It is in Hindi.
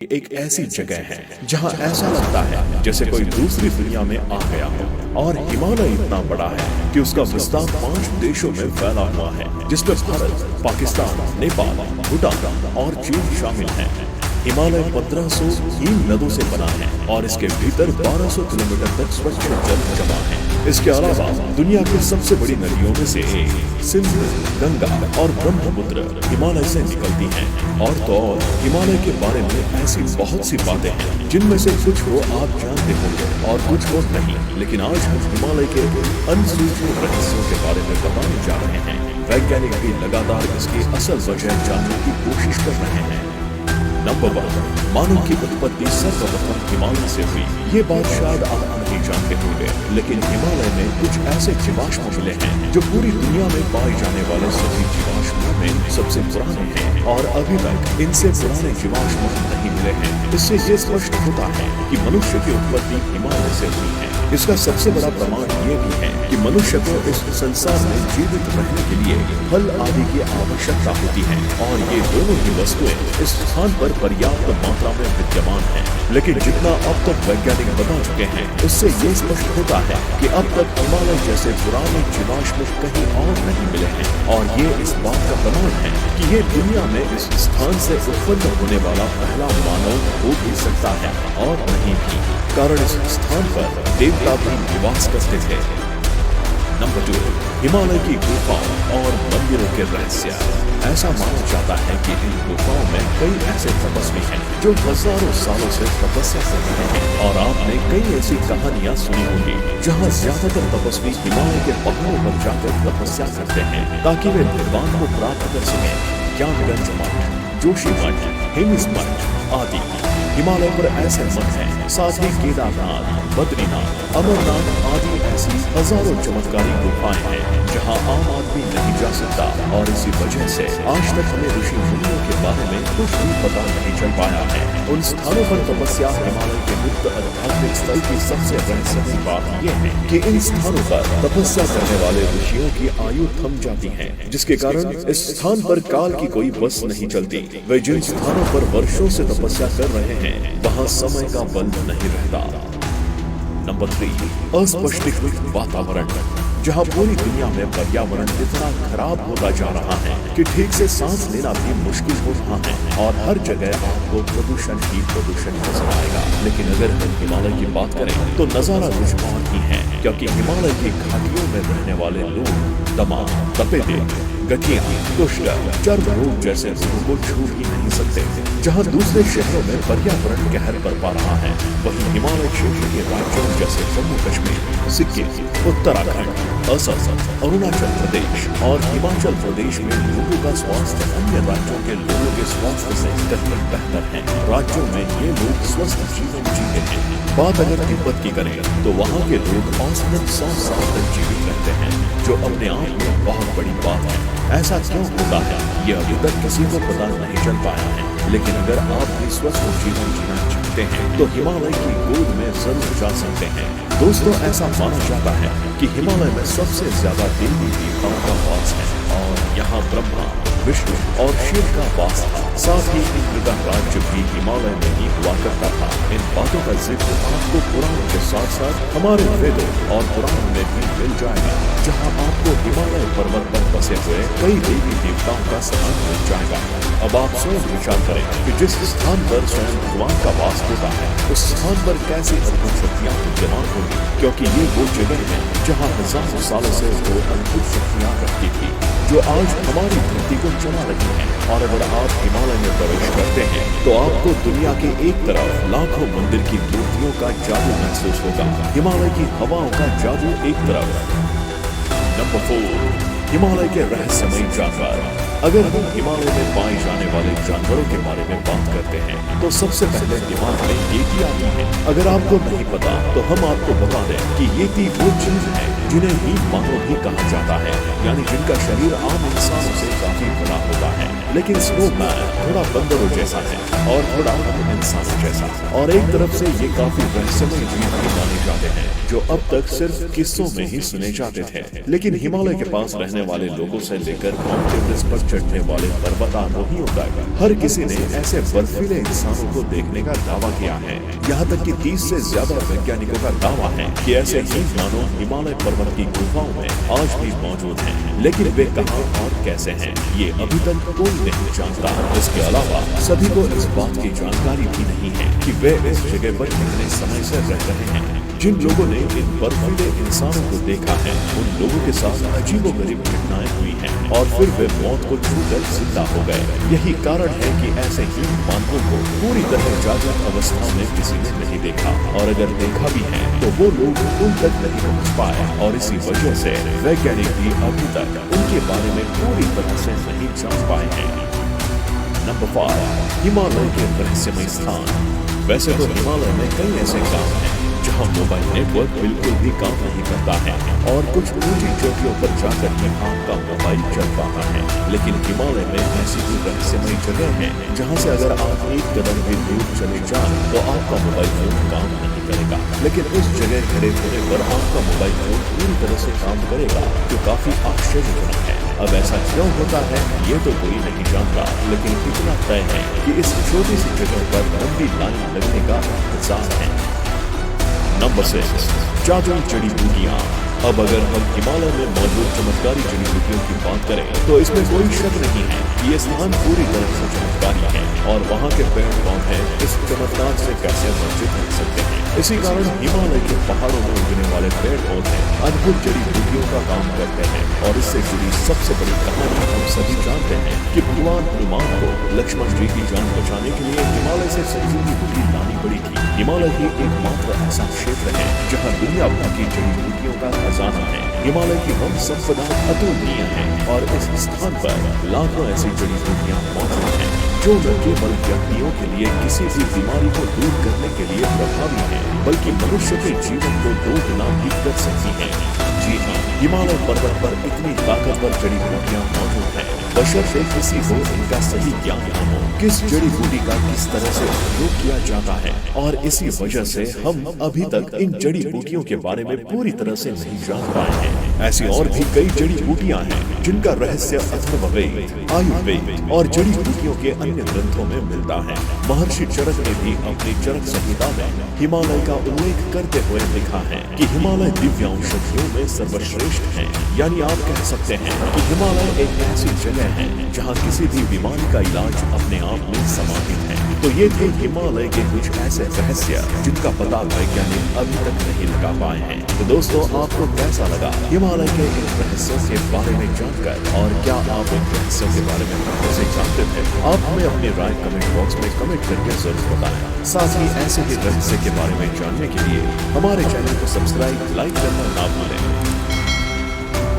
एक ऐसी जगह है जहां ऐसा लगता है जैसे कोई दूसरी दुनिया में आ गया हो। और हिमालय इतना बड़ा है कि उसका विस्तार 5 देशों में फैला हुआ है, जिसमें भारत, पाकिस्तान, नेपाल, भूटान और चीन शामिल हैं। हिमालय 1500 हिम नदों से बना है और इसके भीतर 1200 किलोमीटर तक स्वच्छ जल जमा है। इसके अलावा दुनिया की सबसे बड़ी नदियों में से एक सिंधु, गंगा और ब्रह्मपुत्र हिमालय से निकलती हैं। और तो और हिमालय के बारे में ऐसी बहुत सी बातें हैं जिनमें से कुछ को आप जानते होंगे और कुछ को नहीं, लेकिन आज हम हिमालय के अनसूझे रहस्यों के बारे में बताने जा रहे हैं। वैज्ञानिक भी लगातार इसकी असल वजह जानने की कोशिश कर रहे हैं। नंबर 1, मानव की उत्पत्ति सर्वप्रथम हिमालय से हुई। ये बात शायद आप नहीं जानते होंगे, लेकिन हिमालय में कुछ ऐसे जीवाश्म मिले हैं जो पूरी दुनिया में पाए जाने वाले सभी जीवाश्मों में सबसे पुराने हैं और अभी तक इनसे पुराने जीवाश्म नहीं मिले हैं। इससे ये स्पष्ट होता है कि मनुष्य की उत्पत्ति हिमालय से हुई है। इसका सबसे बड़ा प्रमाण ये भी है कि मनुष्य को इस संसार में जीवित रहने के लिए फल आदि की आवश्यकता होती है और ये दोनों ही वस्तुएं इस स्थान पर पर्याप्त मात्रा में विद्यमान है। लेकिन जितना अब तक वैज्ञानिक बता चुके हैं, उससे ये स्पष्ट होता है कि अब तक हिमालय जैसे पुराने जीवाश्म कहीं और नहीं मिले हैं। और ये इस बात का प्रमाण है कि ये दुनिया में इस स्थान से उत्पन्न होने वाला पहला मानव हो भी सकता है और नहीं भी, कारण इस स्थान पर देवता भी निवास करते थे। नंबर 2, हिमालय की गुफाओं और मंदिरों के रहस्य। ऐसा माना जाता है कि इन गुफाओं में कई ऐसे तपस्वी हैं जो हजारों सालों से तपस्या कर रहे हैं। और आपने कई ऐसी कहानियां सुनी होंगी जहां ज्यादातर तपस्वी हिमालय के पहाड़ों पर जाकर तपस्या करते हैं ताकि वे भगवान को प्राप्त कर सकें। ज्ञानगंज मठ, जोशी मठ, हेमिस मठ आदि हिमालय पर ऐसे मठ हैं। साथ ही केदारनाथ, बद्रीनाथ, अमरनाथ आदि ऐसी हजारों चमत्कारी गुफाएं हैं जहां आम आदमी नहीं जा सकता। और इसी वजह से आज तक हमें ऋषि मुनियों के बारे में कुछ भी पता नहीं चल पाया है। उन स्थानों पर तपस्या हिमालय के मुक्त आध्यात्मिक स्थल की सबसे रहस्यमयी बात यह है कि इन स्थानों पर तपस्या करने वाले ऋषियों की आयु थम जाती है, जिसके कारण इस स्थान पर काल की कोई बस नहीं चलती। वे जिन स्थानों पर वर्षों से तपस्या कर रहे हैं वहाँ समय का बंध नहीं रहता। नंबर 3, अस्पष्टीकृत वातावरण। जहाँ पूरी दुनिया में पर्यावरण इतना खराब होता जा रहा है कि ठीक से सांस लेना भी मुश्किल हो रहा है और हर जगह आपको प्रदूषण ही प्रदूषण नजर आएगा। लेकिन अगर हम हिमालय की बात करें तो नजारा कुछ और ही है, क्योंकि हिमालय की घाटियों में रहने वाले लोग दमा, तपेदिक, गठिया, कुष्ठ, चर्म रोग जैसे रोगों को छू ही नहीं सकते। जहाँ दूसरे शहरों में पर्यावरण कहर बरपा रहा है, वहीं हिमालय क्षेत्र के राज्यों जैसे जम्मू कश्मीर, सिक्किम, उत्तराखंड, असम, अरुणाचल प्रदेश और हिमाचल प्रदेश में लोगों का स्वास्थ्य अन्य राज्यों के लोगों के स्वास्थ्य से कहीं बेहतर है। राज्यों में ये लोग स्वस्थ जीवन जीते हैं। बात अगर तिब्बत की करें तो वहाँ के लोग औसतन 100 साल तक जीवित रहते हैं, जो अपने आप में बहुत बड़ी बात है। ऐसा क्यों होता है ये अभी तक किसी को पता नहीं चल पाया है। लेकिन अगर आप भी स्वस्थ जीवन जीना चाहते हैं तो हिमालय की गोद में जरूर जा सकते हैं। दोस्तों, ऐसा माना जाता है कि हिमालय में सबसे ज्यादा देवी देवताओं का वास है और यहाँ ब्रह्मा, विष्णु और शिव का वास था। साथ ही इंद्र का राज्य भी हिमालय में ही हुआ करता था। इन बातों का जिक्र आपको पुराणों के साथ साथ हमारे वेदों और पुराणों में भी मिल जाएगा, जहाँ आपको हिमालय पर्वत पर बसे हुए कई देवी देवताओं का स्थान मिल जाएगा। अब आप स्वयं विचार करें कि जिस स्थान पर स्वयं भगवान का वास होता है, उस स्थान पर कैसी अद्भुत शक्तियाँ विद्यमान होगी, क्योंकि ये वो जगह है जहाँ हजारों सालों से वो अद्भुत शक्तियाँ रखती थी जो आज हमारी धरती को चला रही है। और अगर आप हिमालय में प्रवेश करते हैं तो आपको दुनिया के एक तरफ लाखों मंदिर की मूर्तियों का जादू महसूस होगा, हिमालय की हवाओं का जादू एक तरफ। नंबर 4, हिमालय के रहस्यमय जानवर। अगर हम हिमालय में पाए जाने वाले जानवरों के बारे में बात करते हैं तो सबसे पहले दिमाग में येती आती है। अगर आपको नहीं पता तो हम आपको बता दें कि येती वो चीज है जिन्हें ही मानव भी कहा जाता है, यानी जिनका शरीर आम इंसानों से काफी बड़ा होता है। लेकिन स्नोमैन थोड़ा बंदरों जैसा है और थोड़ा हम इंसानों जैसा। और एक तरफ से ये काफी रहस्यमय जीव भी माने जाते हैं जो अब तक सिर्फ किस्सों में ही सुने जाते थे। लेकिन हिमालय के पास रहने वाले लोगों से लेकर माउंट एवरेस्ट पर चढ़ने वाले पर्वतारोहियों तक हर किसी ने ऐसे बर्फीले इंसानों को देखने का दावा किया है। यहाँ तक कि 30 से ज्यादा वैज्ञानिकों का दावा है कि ऐसे ही मानव हिमालय पर्वत की गुफाओं में आज भी मौजूद हैं। लेकिन वे कहाँ और कैसे हैं ये अभी तक कोई नहीं जानता। इसके अलावा सभी को इस बात की जानकारी भी नहीं है कि वे इस जगह पर कितने समय से रह रहे हैं। जिन लोगों ने इन बर्फीले इंसानों को देखा है उन लोगों के साथ अजीबोगरीब घटनाएं हुई हैं और फिर वे मौत को छूकर जिंदा हो गए। यही कारण है कि ऐसे ही मानवों को पूरी तरह जागृत अवस्था में किसी ने नहीं देखा, और अगर देखा भी है तो वो लोग उन तक नहीं पहुँच पाए और इसी वजह से वैज्ञानिक भी अभी तक उनके बारे में पूरी तरह से नहीं जान पाए हैं। नंबर 5, हिमालय के रहस्यमय स्थान। वैसे तो हिमालय में कई ऐसे गांव हैं जहां मोबाइल नेटवर्क बिल्कुल भी काम नहीं करता है और कुछ ऊंची चोटियों पर जाकर ही आपका मोबाइल चल पाता है। लेकिन हिमालय में ऐसी भी रहस्यमय जगह है जहां से अगर आप एक कदम भी दूर चले जाएं तो आपका मोबाइल फोन काम नहीं करेगा। लेकिन उस जगह खड़े होने पर आपका मोबाइल फोन पूरी तरह से काम करेगा, जो काफी आश्चर्यजनक है। अब ऐसा क्यों होता है ये तो कोई नहीं जानता, लेकिन इतना तय है कि इस छोटी सी जगह पर लंबी लाइन लगने का इंतजार है। नंबर 6, जादुई जड़ी बूटियां। अब अगर हम हिमालय में मौजूद चमत्कारी जड़ी बूटियों की बात करें तो इसमें कोई शक नहीं है कि ये स्थान पूरी तरह से चमत्कारी है और वहाँ के पेड़ पौधे इस चमत्कार से कैसे वंचित रह सकते हैं। इसी कारण हिमालय के पहाड़ों में उगने वाले पेड़ पौधे अद्भुत जड़ी बूटियों का काम करते हैं। और इससे जुड़ी सबसे बड़ी कहानी हम सभी जानते हैं कि भगवान हनुमान को लक्ष्मण जी की जान बचाने के लिए हिमालय से संजीवनी बूटी लानी पड़ी थी। हिमालय ही एकमात्र ऐसा क्षेत्र है जहाँ दुनिया भर की जड़ी बूटियों का खजाना है। हिमालय की वन संपदा अतुलनीय है और इस स्थान पर लाखों ऐसी जड़ी बूटियां मौजूद हैं जो न केवल व्यक्तियों के लिए किसी भी बीमारी को दूर करने के लिए प्रभावी है, बल्कि मनुष्य के जीवन को 2 गुना भी कर सकती है। जी हाँ, हिमालय पर्वत पर इतनी ताकतवर जड़ी बूटियां मौजूद हैं, बशर्ते किसी को इनका सही ज्ञान न हो, किस जड़ी बूटी का किस तरह से उपयोग किया जाता है। और इसी वजह से हम अभी तक इन जड़ी बूटियों के बारे में पूरी तरह से नहीं जान पाए हैं। ऐसी और भी कई जड़ी बूटियां हैं जिनका रहस्य अथर्ववेद, आयुर्वेद और जड़ी बूटियों के अन्य ग्रंथों में मिलता है। महर्षि चरक ने भी अपनी चरक संहिता में हिमालय का उल्लेख करते हुए लिखा है कि हिमालय दिव्य औषधियों में सर्वश्रेष्ठ है। यानी आप कह सकते हैं कि हिमालय एक ऐसी जगह है जहाँ किसी भी बीमारी का इलाज अपने आप में समाहित है। तो ये थे हिमालय के कुछ ऐसे रहस्य जिनका पता वैज्ञानिक अभी तक नहीं लगा पाए हैं। तो दोस्तों, आपको कैसा लगा हिमालय के इन रहस्यों के बारे में जानकर, और क्या आप इन रहस्यों के बारे में पहले से जानते थे? आप हमें अपनी राय कमेंट बॉक्स में कमेंट करके जरूर बताएं। साथ ही ऐसे ही रहस्य के बारे में जानने के लिए हमारे चैनल को सब्सक्राइब, लाइक करना ना भूलें।